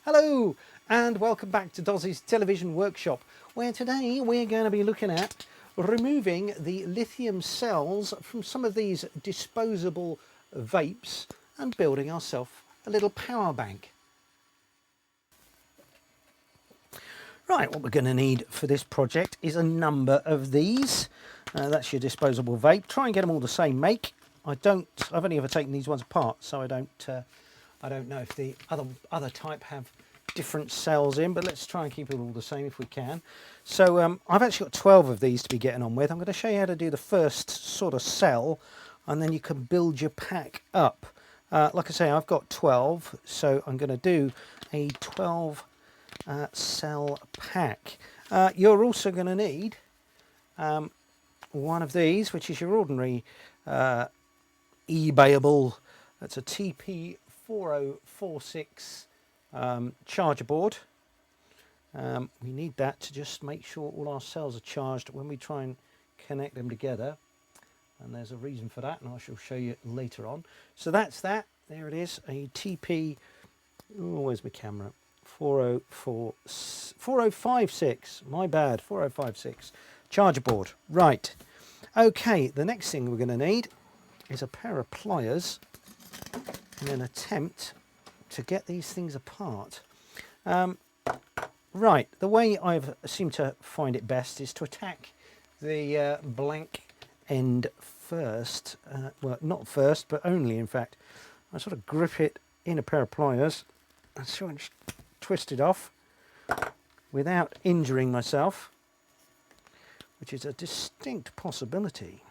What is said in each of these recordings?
Hello and welcome back to Dozzy's Television Workshop, where today we're going to be looking at removing the lithium cells from some of these disposable vapes and building ourselves a little power bank. Right, what we're going to need for this project is a number of these. That's your disposable vape. Try and get them all the same make. I've only ever taken these ones apart, so I don't know if the other type have different cells in, but let's try and keep it all the same if we can. So I've actually got 12 of these to be getting on with. I'm going to show you how to do the first sort of cell, and then you can build your pack up. Like I say, I've got 12, so I'm going to do a 12 cell pack. You're also going to need one of these, which is your ordinary eBayable. That's a TP4046 charger board. We need that to just make sure all our cells are charged when we try and connect them together, and there's a reason for that, and I shall show you later on. So that's that. There it is, a TP, where's my camera, 4056, my bad, 4056 charger board. Right, okay, the next thing we're going to need is a pair of pliers in an attempt to get these things apart. Right, the way I've seemed to find it best is to attack the blank end first. Well, not first, but only, in fact. I sort of grip it in a pair of pliers and sort of twist it off without injuring myself, which is a distinct possibility.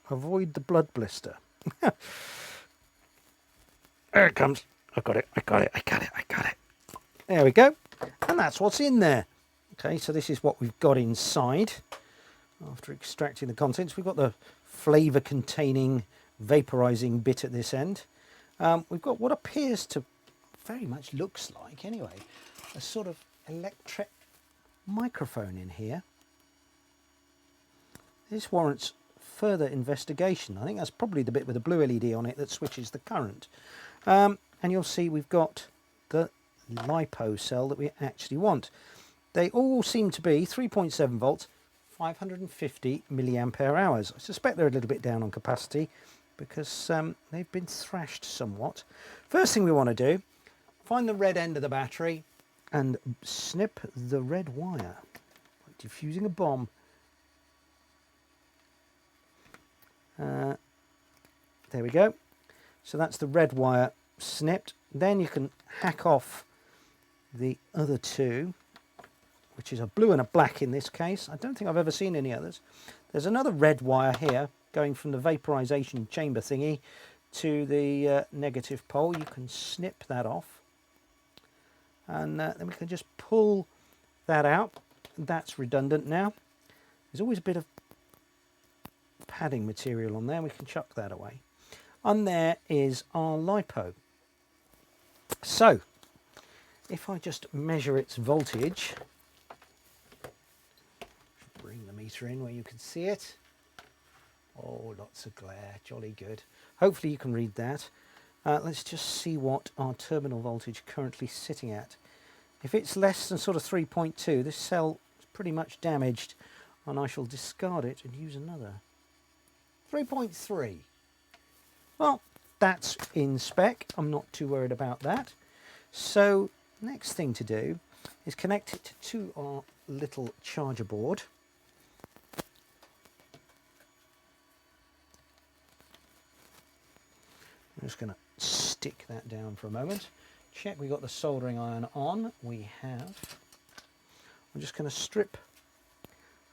Avoid the blood blister. There it comes. I got it. There we go. And that's what's in there. Okay, so this is what we've got inside. After extracting the contents, we've got the flavour containing vaporising bit at this end. We've got what appears to very much looks like, anyway, a sort of electric microphone in here. This warrants further investigation. I think that's probably the bit with the blue LED on it that switches the current. And you'll see we've got the LiPo cell that we actually want. They all seem to be 3.7 volts, 550 milliampere hours. I suspect they're a little bit down on capacity because they've been thrashed somewhat. First thing we want to do, find the red end of the battery and snip the red wire, like diffusing a bomb. There we go. So that's the red wire snipped. Then you can hack off the other two, which is a blue and a black in this case. I don't think I've ever seen any others. There's another red wire here going from the vaporization chamber thingy to the negative pole. You can snip that off, and then we can just pull that out. That's redundant now. There's always a bit of padding material on there. We can chuck that away. And there is our LiPo. So if I just measure its voltage, bring the meter in where you can see it. Oh, lots of glare, jolly good. Hopefully you can read that. Let's just see what our terminal voltage currently sitting at. If it's less than sort of 3.2, this cell is pretty much damaged, and I shall discard it and use another. 3.3. Well, that's in spec. I'm not too worried about that. So next thing to do is connect it to our little charger board. I'm just going to stick that down for a moment. Check we got the soldering iron on. We have. I'm just going to strip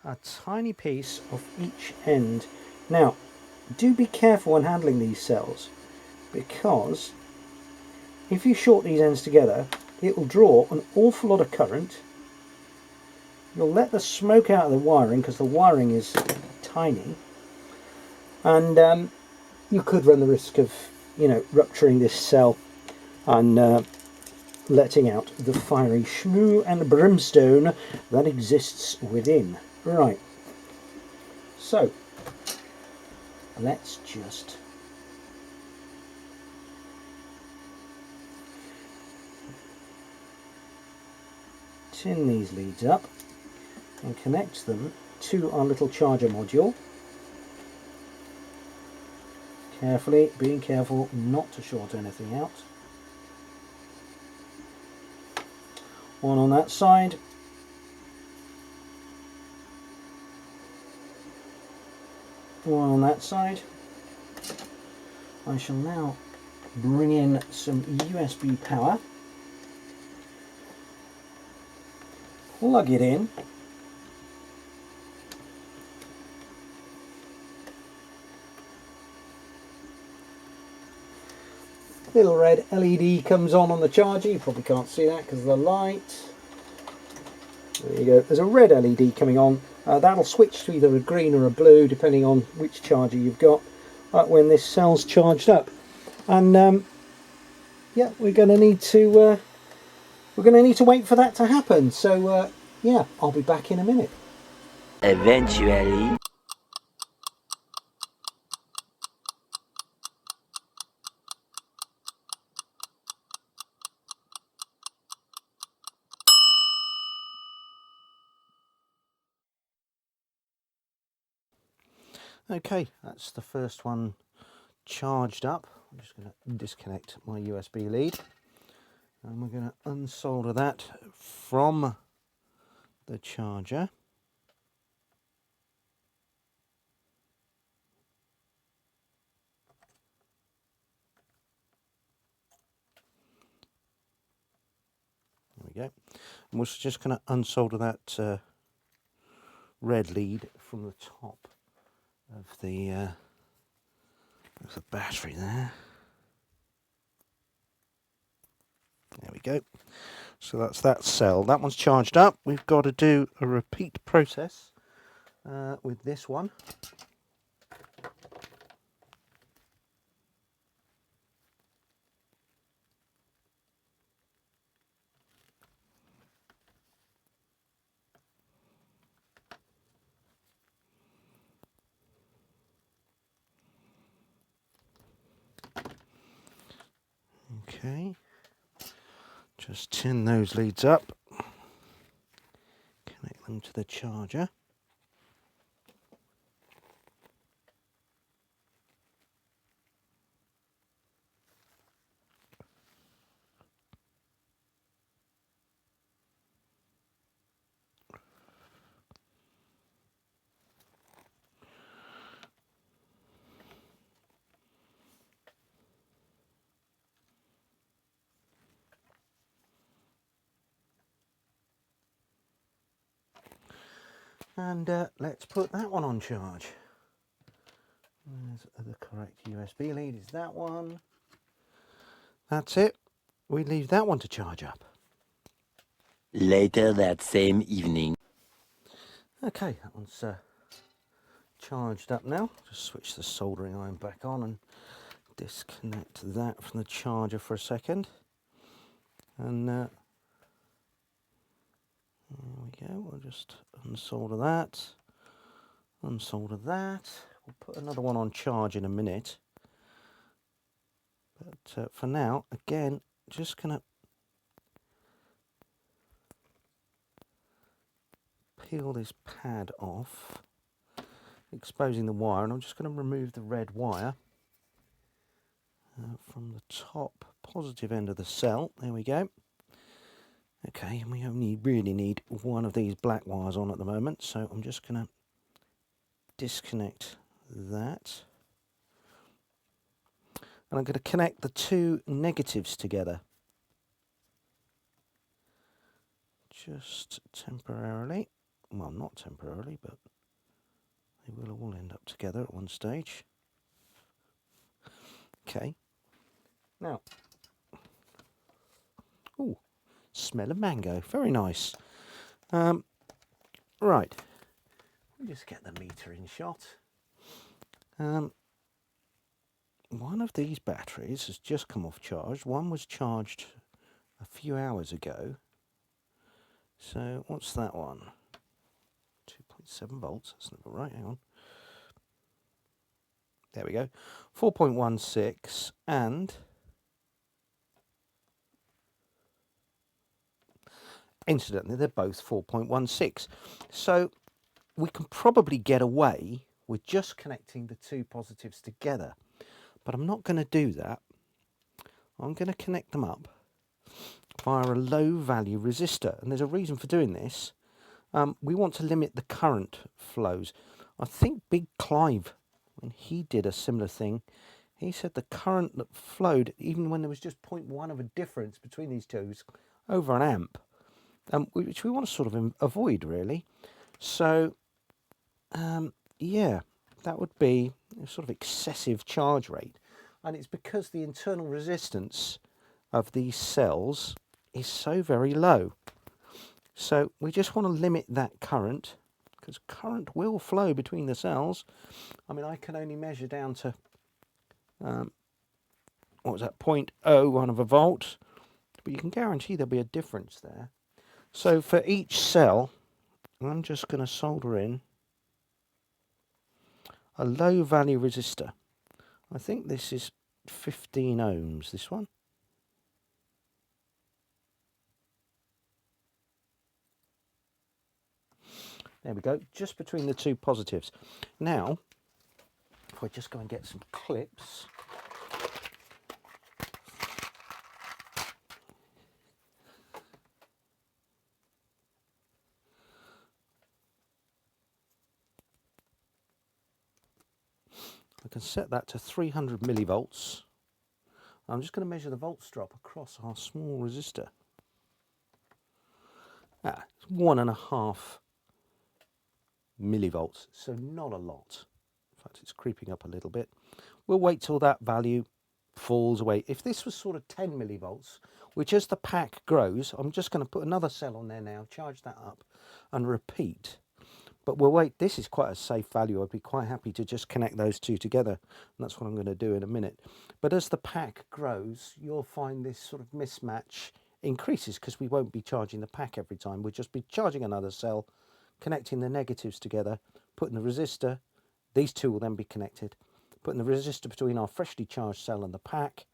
a tiny piece of each end. Now, do be careful when handling these cells, because if you short these ends together, it will draw an awful lot of current. You'll let the smoke out of the wiring because the wiring is tiny, and you could run the risk of, you know, rupturing this cell and letting out the fiery shmoo and brimstone that exists within. Right, so let's just tin these leads up and connect them to our little charger module. Carefully, being careful not to short anything out. One on that side. One on that side. I shall now bring in some USB power. Plug it in. Little red LED comes on the charger. You probably can't see that because of the light. There you go. There's a red LED coming on. That'll switch to either a green or a blue depending on which charger you've got when this cell's charged up. And yeah, we're going to need to wait for that to happen. So yeah, I'll be back in a minute. Eventually. Okay, that's the first one charged up. I'm just going to disconnect my USB lead and we're going to unsolder that from the charger. There we go. And we're just going to unsolder that red lead from the top of the battery there. There we go. So that's that cell. That one's charged up. We've got to do a repeat process with this one. Okay. Just tin those leads up. Connect them to the charger. And let's put that one on charge. There's the correct USB lead, is that one. That's it. We leave that one to charge up. Later that same evening. Okay, that one's charged up now. Just switch the soldering iron back on and disconnect that from the charger for a second. And there we go. We'll just unsolder that. Unsolder that. We'll put another one on charge in a minute. But for now, again, just going to peel this pad off, exposing the wire, and I'm just going to remove the red wire from the top positive end of the cell. There we go. Okay, and we only really need one of these black wires on at the moment, so I'm just going to disconnect that. And I'm going to connect the two negatives together. Just temporarily. Well, not temporarily, but they will all end up together at one stage. Okay. Now. Ooh, smell of mango. Very nice. Right. We'll just get the meter in shot. One of these batteries has just come off charge. One was charged a few hours ago. So what's that one? 2.7 volts. That's not right. Hang on. There we go. 4.16 and Incidentally, they're both 4.16. So we can probably get away with just connecting the two positives together. But I'm not going to do that. I'm going to connect them up via a low value resistor. And there's a reason for doing this. We want to limit the current flows. I think Big Clive, when he did a similar thing, he said the current that flowed, even when there was just 0.1 of a difference between these two, was over an amp, which we want to sort of avoid, really. So, yeah, that would be a sort of excessive charge rate. And it's because the internal resistance of these cells is so very low. So we just want to limit that current, because current will flow between the cells. I mean, I can only measure down to, what was that, 0.01 of a volt, but you can guarantee there'll be a difference there. So for each cell, I'm just going to solder in a low value resistor. I think this is 15 ohms, this one. There we go, just between the two positives. Now, if I just go and get some clips. I can set that to 300 millivolts. I'm just going to measure the volts drop across our small resistor. It's 1.5 millivolts, so not a lot. In fact, it's creeping up a little bit. We'll wait till that value falls away. If this was sort of 10 millivolts, which as the pack grows, I'm just going to put another cell on there now, charge that up and repeat. But we'll wait. This is quite a safe value. I'd be quite happy to just connect those two together. And that's what I'm going to do in a minute. But as the pack grows, you'll find this sort of mismatch increases, because we won't be charging the pack every time. We'll just be charging another cell, connecting the negatives together, putting the resistor. These two will then be connected, putting the resistor between our freshly charged cell and the pack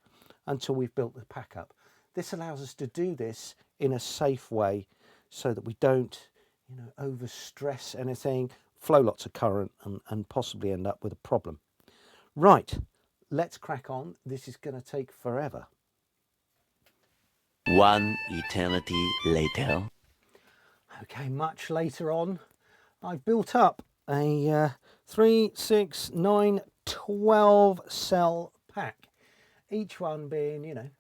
until we've built the pack up. This allows us to do this in a safe way so that we don't, overstress anything, flow lots of current and possibly end up with a problem. Right, let's crack on. This is going to take forever. One eternity later. Okay, much later on, I've built up a 3, 6, 9, 12 cell pack, each one being,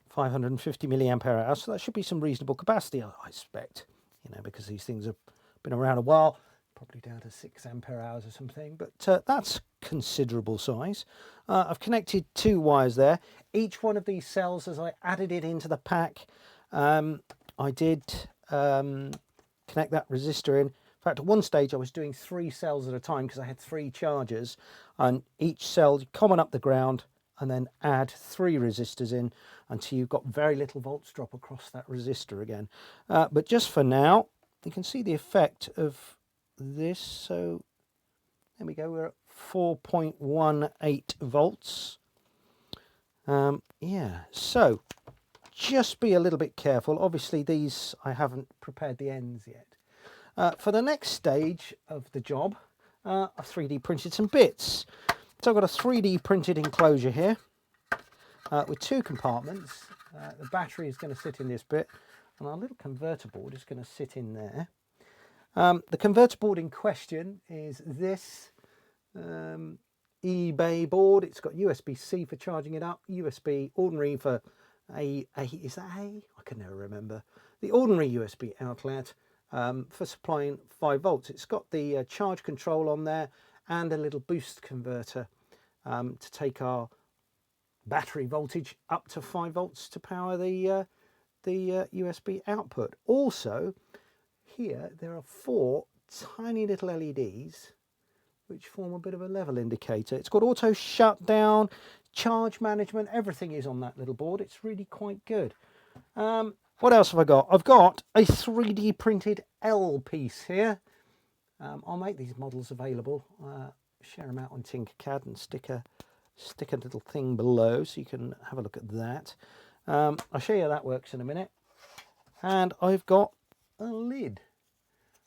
550 milliampere hour. So that should be some reasonable capacity, I expect, because these things have been around a while, probably down to 6 ampere hours or something, but that's considerable size. I've connected 2 wires there. Each one of these cells, as I added it into the pack, I did connect that resistor in. In fact, at one stage I was doing 3 cells at a time because I had 3 chargers, and each cell you common up the ground and then add 3 resistors in until you've got very little volts drop across that resistor again. But just for now, you can see the effect of this. So there we go, we're at 4.18 volts. Yeah, so just be a little bit careful. Obviously these, I haven't prepared the ends yet. For the next stage of the job, I've 3D printed some bits. So I've got a 3D printed enclosure here with 2 compartments. The battery is going to sit in this bit, and our little converter board is going to sit in there. The converter board in question is this eBay board. It's got USB-C for charging it up, USB ordinary for is that A? I can never remember. The ordinary USB outlet for supplying 5 volts. It's got the charge control on there and a little boost converter to take our battery voltage up to 5 volts to power the USB output. Also, here there are 4 tiny little LEDs which form a bit of a level indicator. It's got auto shutdown, charge management, everything is on that little board. It's really quite good. What else have I got? I've got a 3D printed L piece here. I'll make these models available, share them out on Tinkercad and stick a little thing below so you can have a look at that. I'll show you how that works in a minute. And I've got a lid.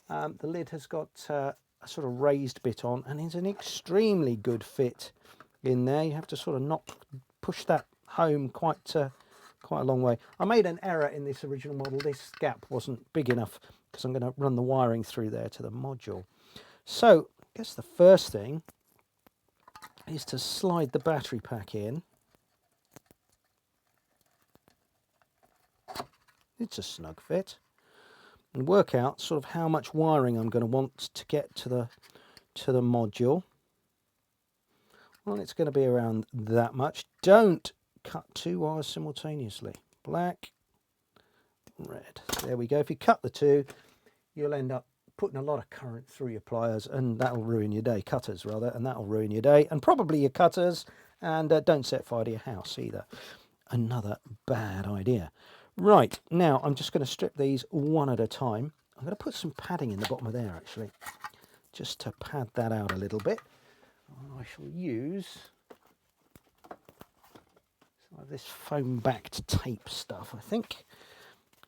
The lid has got a sort of raised bit on, and is an extremely good fit in there. You have to sort of push that home quite a long way. I made an error in this original model. This gap wasn't big enough because I'm going to run the wiring through there to the module. So I guess the first thing is to slide the battery pack in. It's a snug fit. And work out sort of how much wiring I'm going to want to get to the module. Well, it's going to be around that much. Don't cut 2 wires simultaneously. Black, red. There we go. If you cut the 2, you'll end up putting a lot of current through your pliers, and that'll ruin your day. Cutters, rather, and that'll ruin your day, and probably your cutters. And don't set fire to your house either. Another bad idea. Right, now I'm just going to strip these one at a time. I'm going to put some padding in the bottom of there, actually, just to pad that out a little bit. And I shall use some of this foam-backed tape stuff, I think,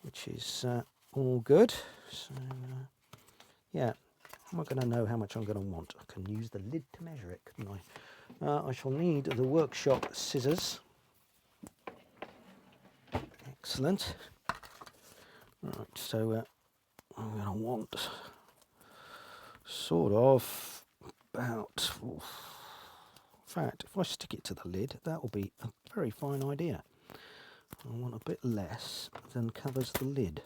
which is all good. So, yeah, I'm not going to know how much I'm going to want. I can use the lid to measure it, couldn't I? I shall need the workshop scissors. Excellent. Right, so I'm going to want sort of about, in fact, if I stick it to the lid, that will be a very fine idea. I want a bit less than covers the lid.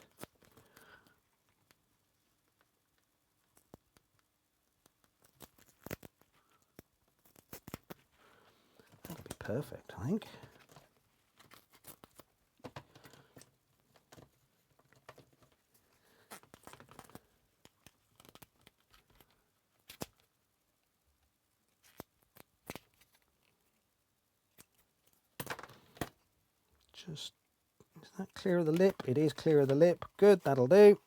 That'll be perfect, I think. Just, is that clear of the lip? It is clear of the lip. Good, that'll do.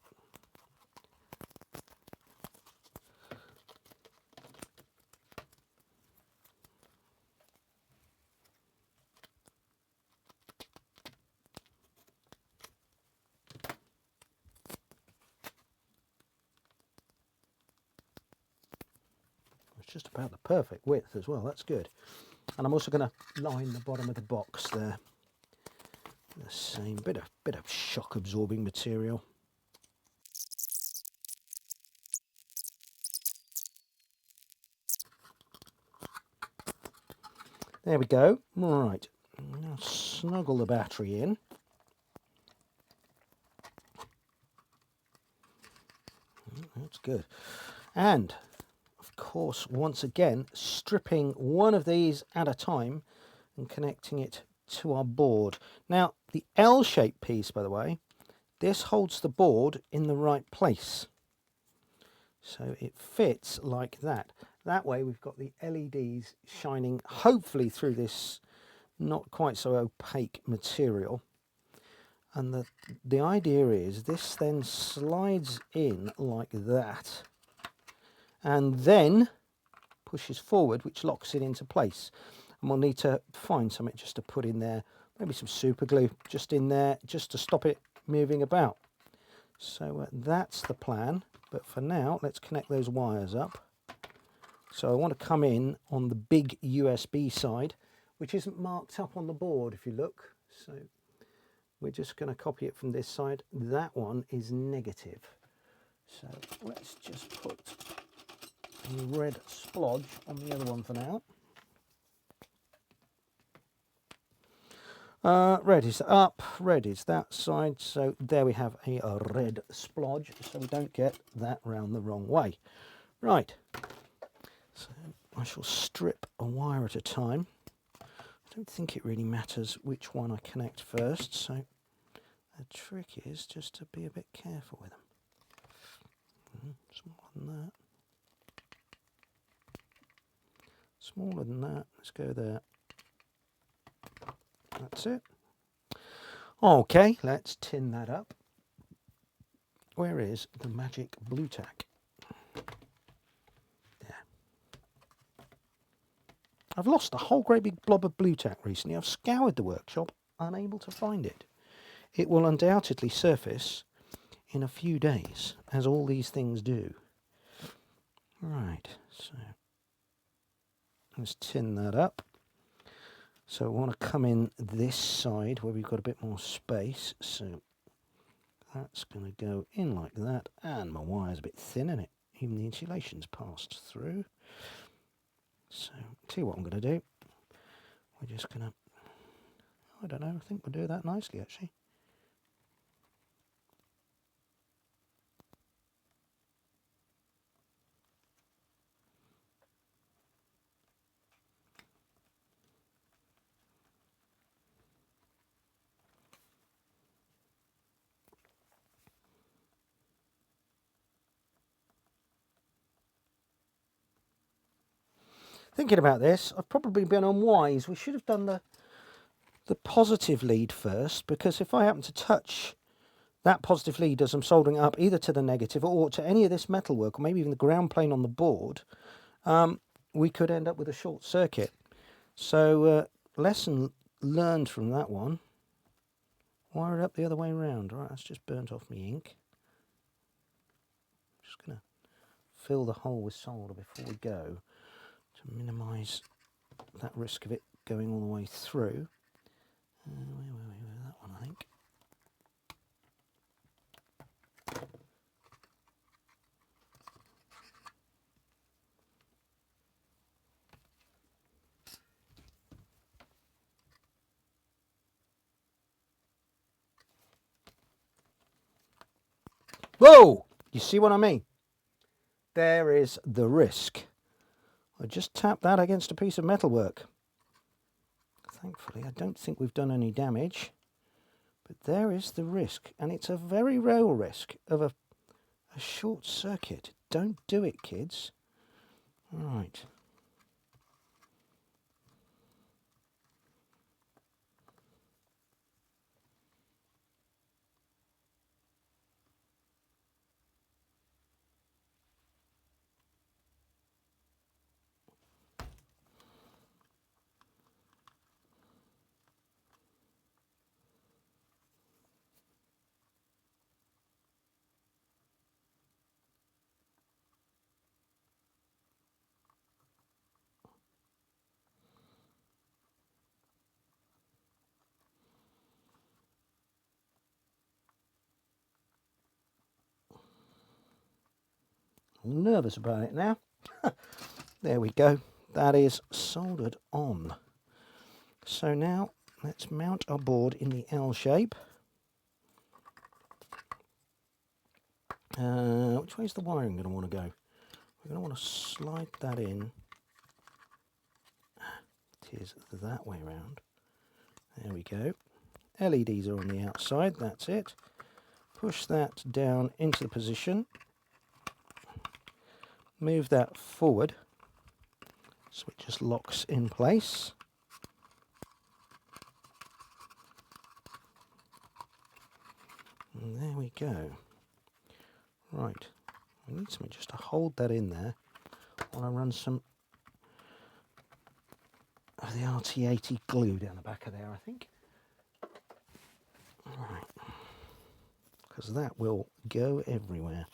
It's just about the perfect width as well. That's good. And I'm also going to line the bottom of the box there. The same bit of shock absorbing material. There we go. Right, now snuggle the battery in. That's good. And of course, once again, stripping one of these at a time and connecting it to our board. Now, the L-shaped piece, by the way, this holds the board in the right place. So it fits like that. That way we've got the LEDs shining hopefully through this not quite so opaque material. And the idea is this then slides in like that and then pushes forward, which locks it into place. And we'll need to find something just to put in there, maybe some super glue just in there, just to stop it moving about. So that's the plan. But for now, let's connect those wires up. So I want to come in on the big USB side, which isn't marked up on the board if you look. So we're just going to copy it from this side. That one is negative. So let's just put a red splodge on the other one for now. Red is up, red is that side, so there we have a red splodge, so we don't get that round the wrong way. Right, so I shall strip a wire at a time. I don't think it really matters which one I connect first, so the trick is just to be a bit careful with them. Smaller than that. Smaller than that, let's go there. That's it. Okay, let's tin that up. Where is the magic blue tack? There. I've lost a whole great big blob of blue tack recently. I've scoured the workshop, unable to find it. It will undoubtedly surface in a few days, as all these things do. Right, so let's tin that up. So we want to come in this side where we've got a bit more space. So that's going to go in like that. And my wire's a bit thin, isn't it? Even the insulation's passed through. So, tell you what I'm going to do. We're just going to, I don't know, I think we'll do that nicely actually. Thinking about this, I've probably been unwise. We should have done the positive lead first, because if I happen to touch that positive lead as I'm soldering up either to the negative or to any of this metalwork, or maybe even the ground plane on the board, we could end up with a short circuit. So lesson learned from that one. Wire it up the other way around. Right, that's just burnt off my ink. Just going to fill the hole with solder before we go to minimise that risk of it going all the way through. Where were we with that one, I think. Whoa! You see what I mean? There is the risk. I just tapped that against a piece of metalwork. Thankfully, I don't think we've done any damage. But there is the risk. And it's a very real risk of a short circuit. Don't do it, kids. Right. I'm nervous about it now. There we go. That is soldered on. So now let's mount our board in the L shape. Which way is the wiring going to want to go? We're going to want to slide that in. It is that way round. There we go. LEDs are on the outside, that's it. Push that down into the position. Move that forward so it just locks in place. And there we go. Right, I need something just to hold that in there while I run some of the RT80 glue down the back of there, I think. Right, because that will go everywhere.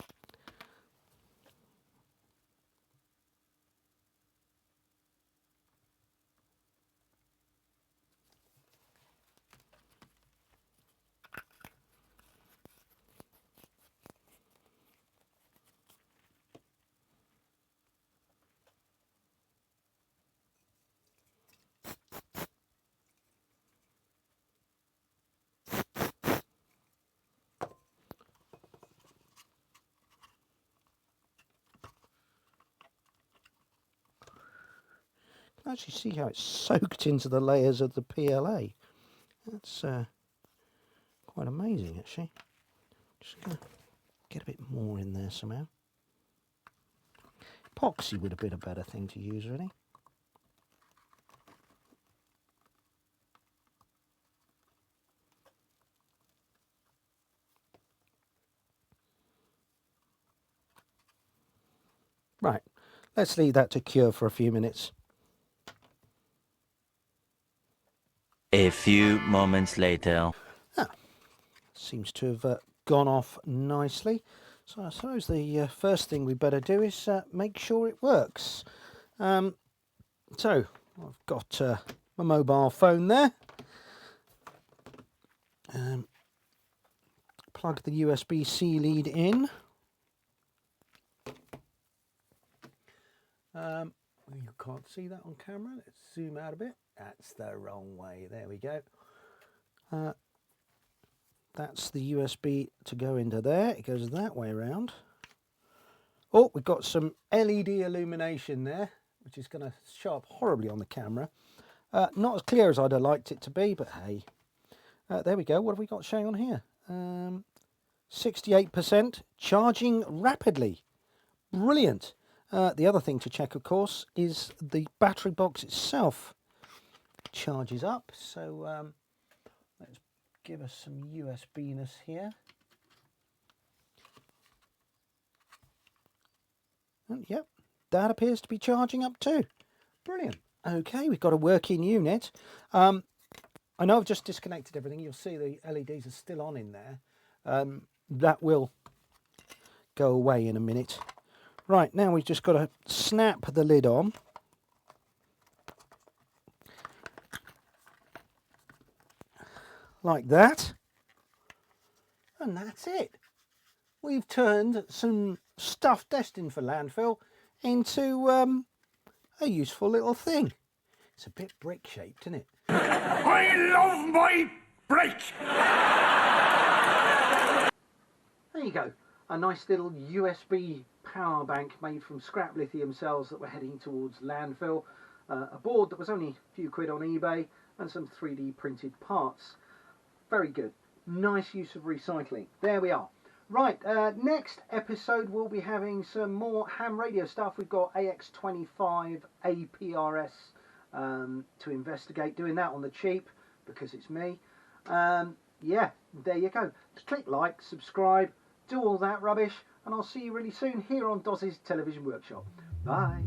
Actually see how it's soaked into the layers of the PLA. That's quite amazing actually. Just going to get a bit more in there somehow. Epoxy would have been a better thing to use really. Right, let's leave that to cure for a few minutes. A few moments later. Seems to have gone off nicely. So I suppose the first thing we better do is make sure it works. So I've got my mobile phone there. Plug the USB-C lead in. You can't see that on camera. Let's zoom out a bit. That's the wrong way. There we go. That's the USB to go into there. It goes that way around. Oh, we've got some LED illumination there, which is going to show up horribly on the camera. Not as clear as I'd have liked it to be, but hey. There we go. What have we got showing on here? 68%, charging rapidly. Brilliant. The other thing to check, of course, is the battery box itself charges up. So let's give us some USB-ness here. And yep, that appears to be charging up too. Brilliant. Okay, we've got a working unit. I know I've just disconnected everything. You'll see the LEDs are still on in there. That will go away in a minute. Right, now we've just got to snap the lid on. Like that. And that's it. We've turned some stuff destined for landfill into a useful little thing. It's a bit brick-shaped, isn't it? I love my brick! There you go. A nice little USB power bank made from scrap lithium cells that were heading towards landfill. A board that was only a few quid on eBay and some 3D printed parts. Very good. Nice use of recycling. There we are. Right, next episode we'll be having some more ham radio stuff. We've got AX25 APRS to investigate, doing that on the cheap because it's me. Yeah, there you go. Just click like, subscribe, do all that rubbish, and I'll see you really soon here on Doz's Television Workshop. Bye.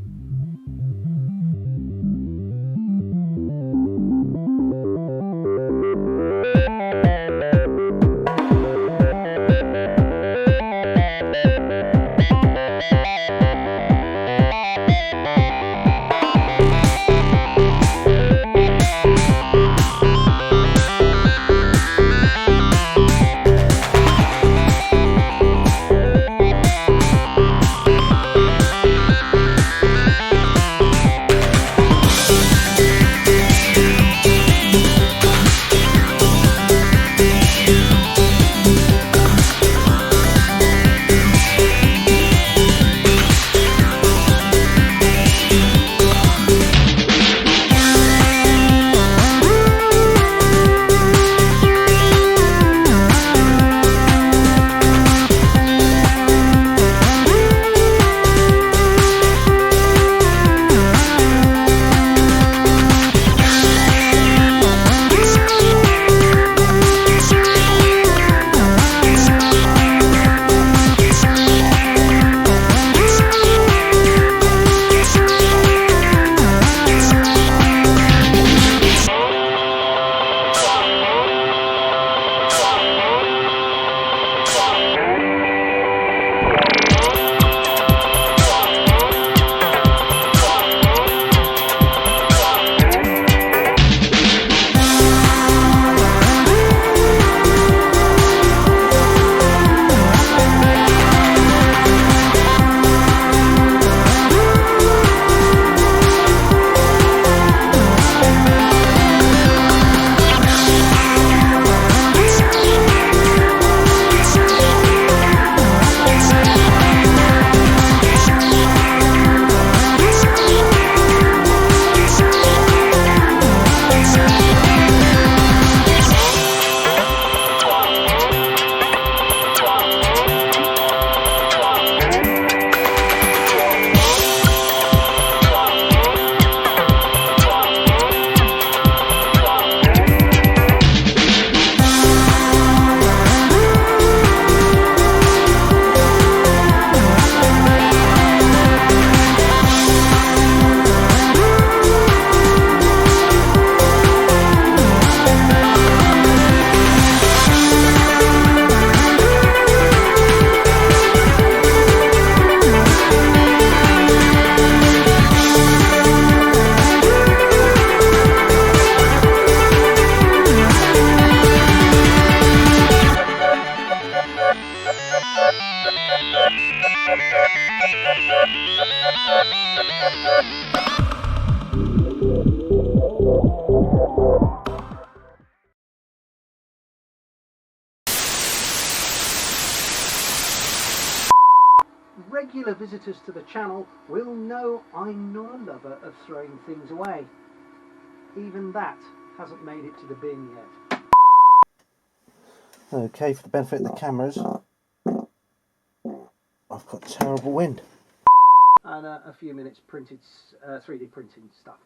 Regular visitors to the channel will know I'm not a lover of throwing things away. Even that hasn't made it to the bin yet. Okay, for the benefit of the cameras, I've got terrible wind. And a few minutes printed 3D printing stuff.